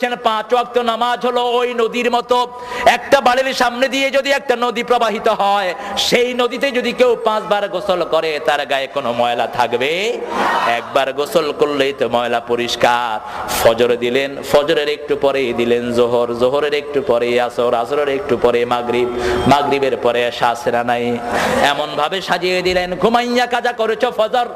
পাঁচ ওয়াক্ত নামাজ হলো ওই নদীর মতো। একটা বাড়ির সামনে দিয়ে যদি একটা নদী প্রবাহিত হয়, সেই নদীতে যদি কেউ 5 বার গোসল করে তার গায়ে কোনো ময়লা থাকবে? একবার গোসল করলেই তো ময়লা পরিষ্কার। ফজর দিলেন, ফজরের একটু পরেই দিলেন জোহর, জোহরের একটু পরে আসর, আসরের একটু পরে মাগরিব, মাগরিবের পরে এশা, সেরা নাই, এমন ভাবে সাজিয়ে দিলেন। ঘুমাইয়া কাজা করেছো ফজর,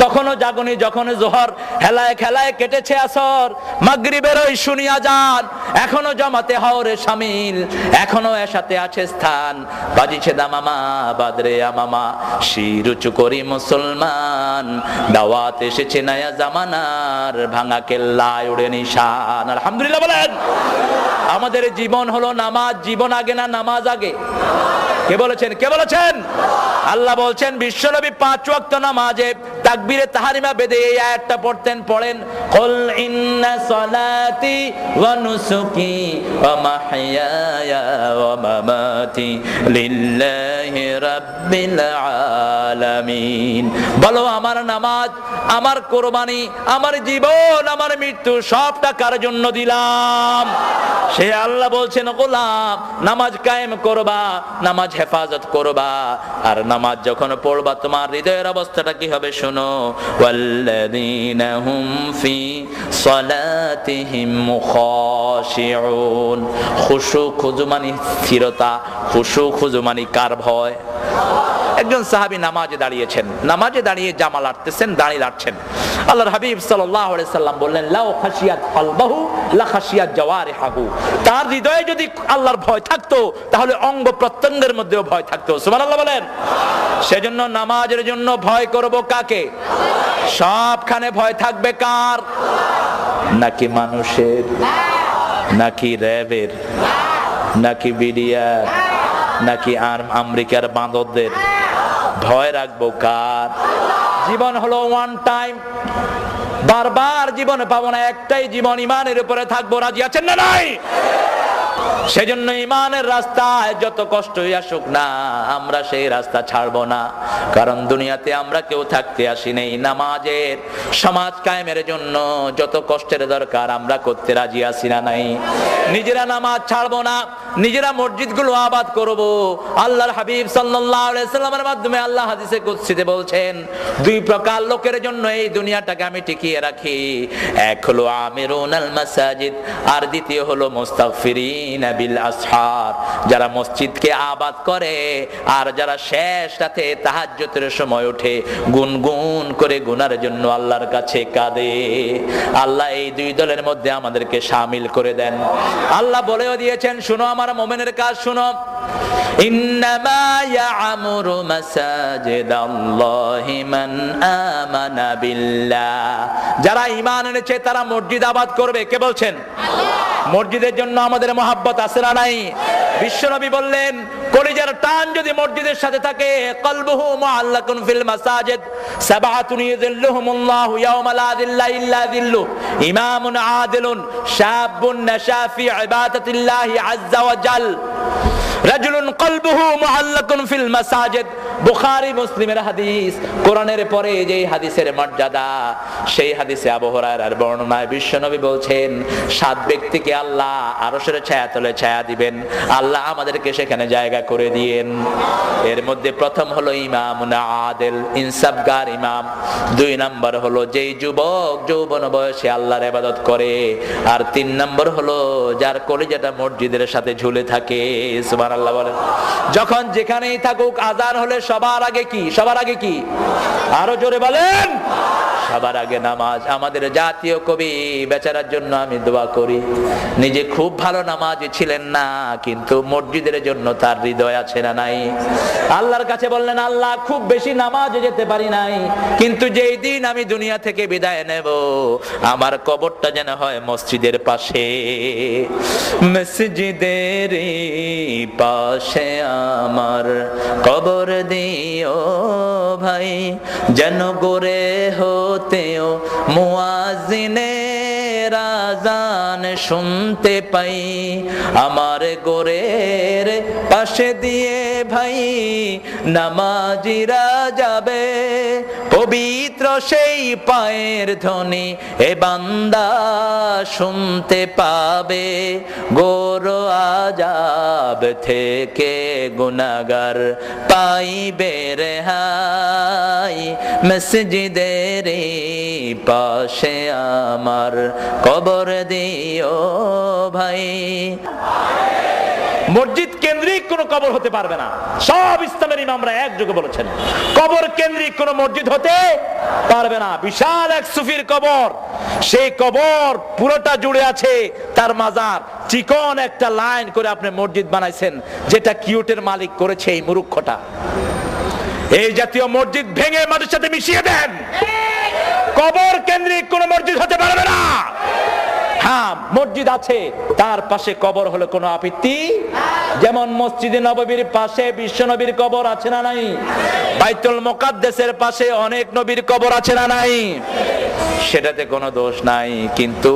তখনও জাগনি, যখন জোহর, হেলায় খেলায় কেটেছে আসর, মাগরিবের ওই শুনিয়া যান, এখনো জমাতে হওরে শামিল, এখনো এসাতে আছে স্থান, বাজিছে দামামা বাদরে আমামা, শির উঁচু করি মুসলমান, দাওয়াত এসেছে নয়া জামানার, ভাঙা কেল্লায় উড়ে নিশান। আলহামদুলিল্লাহ বলেন। আমাদের জীবন হলো নামাজ। জীবন আগে না নামাজ আগে? কে বলেছেন? কে বলেছেন? আল্লাহ বলছেন বিশ্বনবী 5 ওয়াক্ত নামাজে তাকবীরে তাহরিমা বেঁধে এই আয়াতটা পড়তেন। পড়েন, কুল ইন্না সলাতি ওয়া নুসুকি ওয়া মাহইয়ায়া ওয়া মামাতি লিল্লাহি রাব্বিল আলামিন। বলো আমার নামাজ, আমার কুরবানি, আমার জীবন, আমার মৃত্যু সবটা কার জন্য দিলাম? সে আল্লাহ বলছেন, গোলাম নামাজ কায়েম করবা, নামাজ হেফাজত করবা, আর নামাজ যখন পড়বা তোমার হৃদয়ের অবস্থাটা কি হবে শোনো। ওয়াল্লাযীনা হুম ফি সালাতিহিম খাশিউন। খুশু খুজু মানে স্থিরতা, খুশু খুজু মানে কার ভয়? একজন সাহাবী নামাজে দাঁড়িয়েছেন, নামাজে দাঁড়িয়ে জামা লাড়তেছেন, দাড়ি লাড়ছেন। আল্লাহর হাবিব সাল্লাল্লাহু আলাইহি সাল্লাম বললেন, লাউ খাশিয়াত কলবাহু লা খাশিয়াত জাওয়ারিহু। তার হৃদয়ে যদি আল্লাহর ভয় থাকতো তাহলে অঙ্গ প্রত্যঙ্গের মধ্যেও ভয় থাকতো। সুবহানাল্লাহ বলেন। সেজন্য নামাজের জন্য ভয় করব কাকে? সবখানে ভয় থাকবে কার? নাকি মানুষের, নাকি র্যাবের, নাকি বিডিআর, নাকি আমেরিকার বাঁদরদের? ভয় রাখবো কার? জীবন হলো ওয়ান টাইম, বারবার জীবনে পাবো না, একটাই জীবন, ইমানের উপরে থাকবো। রাজি আছেন না নাই? সেজন্য ইমানের রাস্তায় যত কষ্টই আসুক না, আমরা সেই রাস্তা ছাড়বো না। কারণ দুনিয়াতে আমরা কেউ থাকতে আসি নাই। নামাজের সমাজ কায়েমের জন্য যত কষ্টের দরকার আমরা করতে রাজি আছি না নাই? নিজেরা নামাজ ছাড়বো না, নিজেরা মসজিদগুলো আবাদ করব। আল্লাহর হাবিব সাল্লাল্লাহু আলাইহি সাল্লামের মাধ্যমে আল্লাহ হাদিসে কুদসিতে বলছেন, 2 প্রকার লোকের জন্য এই দুনিয়াটাকে আমি টিকিয়ে রাখি। এক হলো আমিরুনাল মাসাজিদ, আর দ্বিতীয় হলো মুস্তাগফিরিনা বিল আসহার, যারা মসজিদকে আবাদ করে আর যারা শেষ রাতে তাহাজ্জুদের সময় উঠে গুনগুন করে গুনার জন্য আল্লাহর কাছে কাঁদে। আল্লাহ এই 2 দলের মধ্যে আমাদেরকে শামিল করে দেন। আল্লাহ বলেও দিয়েছেন, শুনো আমার মুমিনের কাজ শুনো, ইন্নামা ইয়া'মুরু মাসাজিদাল্লাহি মান আমানা বিল্লাহ। যারা ঈমান এনেছে তারা মসজিদ আবাদ করবে। কে বলছেন? মসজিদের জন্য আমাদের মহাব্বত আছে না নাই? বিশ্বনবী বললেন, কলিজার টান যদি মসজিদের সাথে থাকে, কলবুহু মুআল্লাকুন ফিল মাসাজিদ সাবআতুন ইয়াযিল্লুহুমুল্লাহু ইয়াওমা লা যিল্লা ইল্লা যিল্লুহু, ইমামুন আদিলুন শাবুন নাশা ফি ইবাদাতিল্লাহি আযজা ওয়া জাল, রাজুলুন কলবুহু মুআল্লাকুন ফিল মাসাজিদ। বুখারী মুসলিমের হাদিস। কোরআনের পরে যে হাদিসের মর্যাদা, সেই হাদিসে আবু হুরায়রার বর্ণনায় বিশ্বনবী বলছেন, 7 ব্যক্তিকে আল্লাহ আরশের ছায়াতলে ছায়া দিবেন। আল্লাহ আমাদেরকে সেখানে জায়গা করে দিয়েন। এর মধ্যে প্রথম হলো ইমামুন আদিল, ইনসাফগার ইমাম। 2 নম্বর হলো যেই যুবক যৌবন বয়সে আল্লাহর ইবাদত করে। আর 3 নম্বর হলো যার কলিজাটা মসজিদের সাথে ঝুলে থাকে। সুবহানাল্লাহ বলেন। যখন যেখানেই থাকুক, আযান হলে সবার আগে কি? সবার আগে কি? আরো জোরে বলেন। সবার আগে নামাজ। আমাদের জাতীয় কবি বেচারার জন্য আমি দোয়া করি, নিজে খুব ভালো নামাজি ছিলেন না, কিন্তু মসজিদের জন্য তার হৃদয় আছে না নাই? আল্লাহর কাছে বললেন, আল্লাহ খুব বেশি নামাজে যেতে পারি নাই, কিন্তু যেই দিন আমি দুনিয়া থেকে বিদায় নেব, আমার কবরটা যেন হয় মসজিদের পাশে। মসজিদের পাশে আমার কবর দিও ভাই, যেন গড়ে হতেও মুয়াজ্জিনের আযান শুনতে পাই, আমার গোরের পাশে দিয়ে ভাই নামাজিরা যাবে, পবিত্র সেই পায়ের ধ্বনি এ বান্দা শুনতে পাবে, গোর আযাব থেকে গুনাহগার পাইবে রেহাই, মসজিদের পাশে আমার কবর দিও ভাই। মসজিদ কেন্দ্রিক কোন কবর হতে পারবে না, সব ইসলামের ইমামরা একযোগে বলেছেন কবর কেন্দ্রিক কোন মসজিদ হতে পারবে না। বিশাল এক সুফির কবর, সেই কবর পুরোটা জুড়ে আছে তার মাজার, চিকন একটা লাইন করে আপনি মসজিদ বানাইছেন, যেটা কিউটের মালিক করেছে এই মূর্খটা। এই জাতীয় মসজিদ ভেঙে মাটির সাথে মিশিয়ে দেন, কবর কেন্দ্রিক কোন মসজিদ হতে পারবে না। হ্যাঁ, মসজিদ আছে, তার পাশে কবর হলে কোনো আপত্তি, যেমন মসজিদে নববীর পাশে বিশ্ব নবীর কবর আছে না নাই, বাইতুল মুকাদ্দাসের পাশে অনেক নবীর কবর আছে না নাই, সেটাতে কোনো দোষ নাই। কিন্তু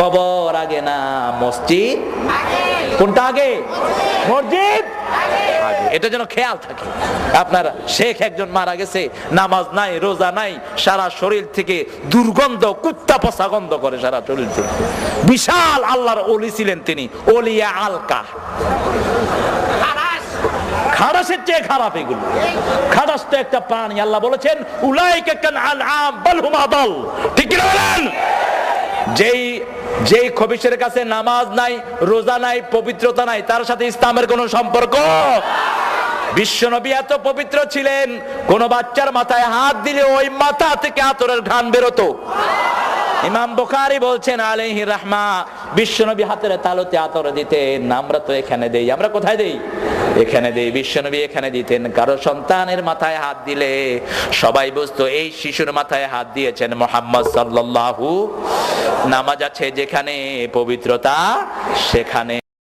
কবর আগে না মসজিদ? কোনটা আগে? মসজিদ আগে, এটা যেন খেয়াল থাকে। আপনার শেখ একজন মারা গেছে, নামাজ নাই, রোজা নাই, সারা শরীর থেকে দুর্গন্ধ, কুত্তা পচা গন্ধ করে সারা শরীর থেকে। বিশাল আল্লাহর ওলি ছিলেন তিনি, ওলিয়া আলকা। খারাসের চেয়ে খারাপ এগুলো। খারাস তো একটা প্রাণী, আল্লাহ বলেছেন উলাইকা কাল আনআম বাল হুম আদাল। ঠিক কি বলেন? যেই খবিশের কাছে নামাজ নাই, রোজা নাই, পবিত্রতা নাই, তার সাথে ইসলামের কোনো সম্পর্ক। বিশ্বনবী এত পবিত্র ছিলেন, কোন বাচ্চার মাথায় হাত দিলে ওই মাথা থেকে আতরের ঘ্রাণ বেরোতো। ইমাম বুখারী বলছেন আলাইহি রাহমা, বিশ্বনবী হাতের তালুতে আতর দিতেন, আমরা তো এখানে দেই, আমরা কোথায় দেই? এখানে দেই। বিশ্বনবী এখানে দিতেন। কারো সন্তানের মাথায় হাত দিলে সবাই বুঝতো এই শিশুর মাথায় হাত দিয়েছেন মুহাম্মদ সাল্লাল্লাহু। নামাজ আছে যেখানে পবিত্রতা সেখানে